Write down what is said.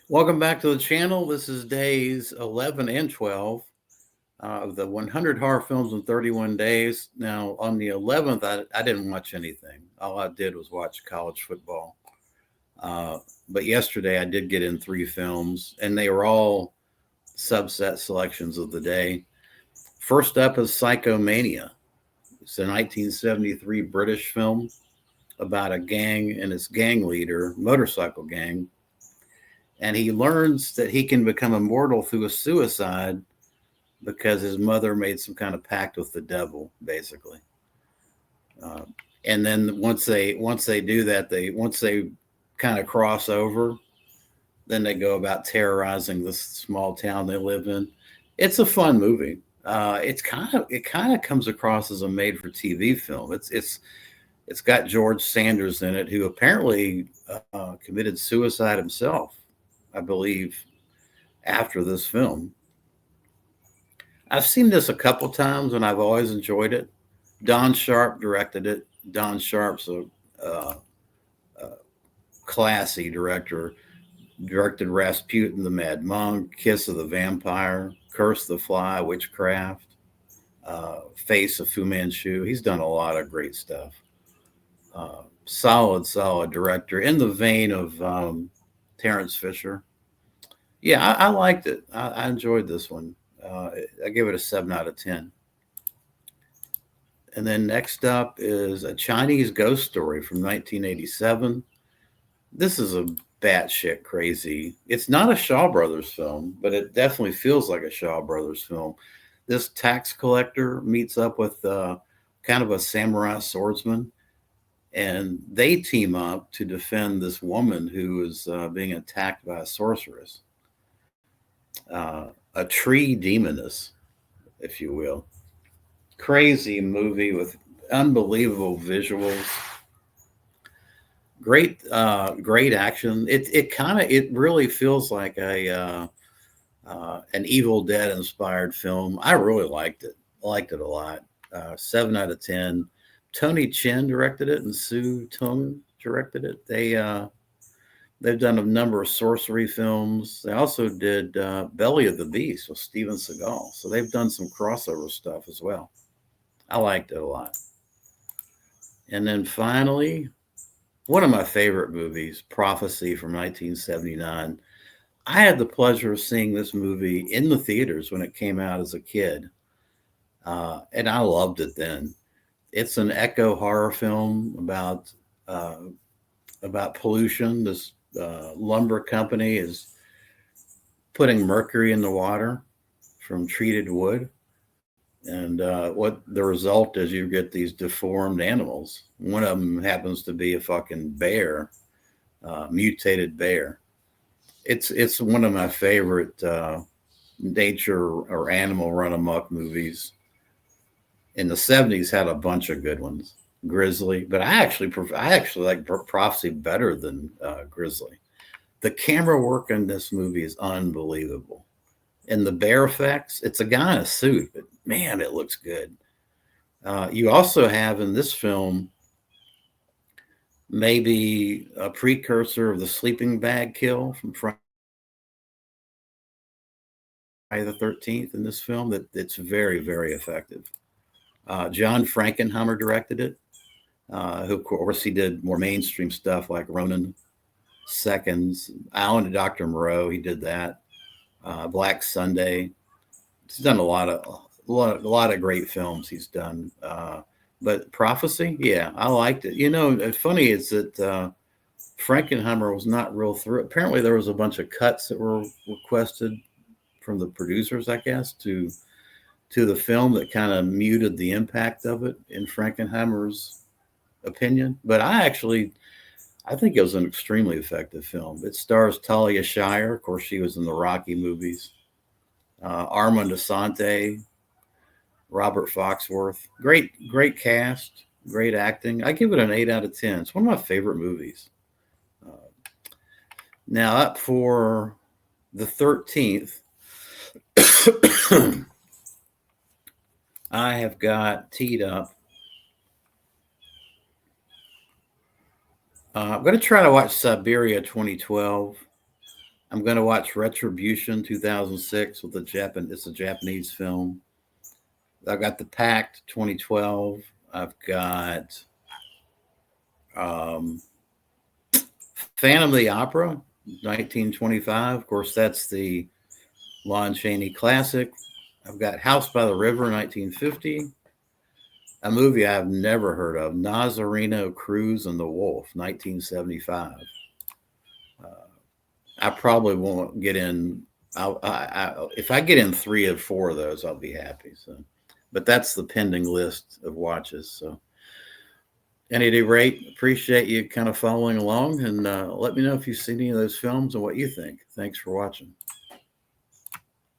Welcome back to the channel. This is days 11 and 12 of the 100 horror films in 31 days. Now, on the 11th, I didn't watch anything. All I did was watch college football. Uh, but yesterday, I did get in three films, and they were all subset selections of the day. First up is Psychomania. It's a 1973 British film about a gang and its gang leader, motorcycle gang, and he learns that he can become immortal through a suicide because his mother made some kind of pact with the devil, basically. Uh, and then once they do that, they kind of cross over, then they go about terrorizing this small town they live in. It's a fun movie. It kind of comes across as a made for TV film. It's got George Sanders in it, who apparently committed suicide himself, I believe, after this film. I've seen this a couple times and I've always enjoyed it. Don Sharp directed it. Don Sharp's uh, a classy director. Directed Rasputin, the Mad Monk, Kiss of the Vampire, Curse the Fly, Witchcraft, Face of Fu Manchu. He's done a lot of great stuff. Solid director in the vein of Terrence Fisher. Yeah, I liked it. I enjoyed this one. I give it a 7 out of 10. And then next up is A Chinese Ghost Story from 1987. This is a batshit crazy. It's not a Shaw Brothers film, but it definitely feels like a Shaw Brothers film. This tax collector meets up with kind of a samurai swordsman, and they team up to defend this woman who is being attacked by a sorceress, a tree demoness, if you will. Crazy movie with unbelievable visuals, great action. It really feels like a an Evil Dead inspired film. I really liked it. Liked it a lot. 7 out of 10. Tony Chin directed it, and Sue Tung directed it. They've done a number of sorcery films. They also did Belly of the Beast with Steven Seagal. So they've done some crossover stuff as well. I liked it a lot. And then finally, one of my favorite movies, Prophecy from 1979. I had the pleasure of seeing this movie in the theaters when it came out as a kid, and I loved it then. It's an echo horror film uh, about pollution. This lumber company is putting mercury in the water from treated wood, and what the result is, you get these deformed animals. One of them happens to be a fucking bear, mutated bear. It's one of my favorite nature or animal run amok movies. In the '70s, had a bunch of good ones. Grizzly, but I actually like Prophecy better than Grizzly. The camera work in this movie is unbelievable, and the bear effects. It's a guy in a suit, but man, it looks good. You also have in this film maybe a precursor of the sleeping bag kill from Friday the 13th in this film. That's very effective. John Frankenheimer directed it. Who, of course, he did more mainstream stuff like Ronan Seconds, Alan and Dr. Moreau. He did that. Black Sunday. He's done a lot of great films. He's done. But Prophecy, yeah, I liked it. Funny is that Frankenheimer was not real through. Apparently, there was a bunch of cuts that were requested from the producers, I guess, to the film that kind of muted the impact of it in Frankenheimer's opinion. But I think it was an extremely effective film. It stars Talia Shire. Of course, she was in the Rocky movies. Armand Asante, Robert Foxworth. Great cast, great acting. I give it an 8 out of 10. It's one of my favorite movies. Uh, Now, up for the 13th, I have got teed up. I'm going to try to watch Siberia 2012. I'm going to watch Retribution 2006 with the Japan. It's a Japanese film. I've got The Pact 2012. I've got um, Phantom of the Opera 1925. Of course, that's the Lon Chaney classic. I've got House by the River 1950. A movie I've never heard of, Nazareno Cruz and the Wolf 1975. Uh, I probably won't get in. If I get in 3 or 4 of those, I'll be happy. So, but that's the pending list of watches. So, at any rate, appreciate you kind of following along, and let me know if you've seen any of those films and what you think. Thanks for watching.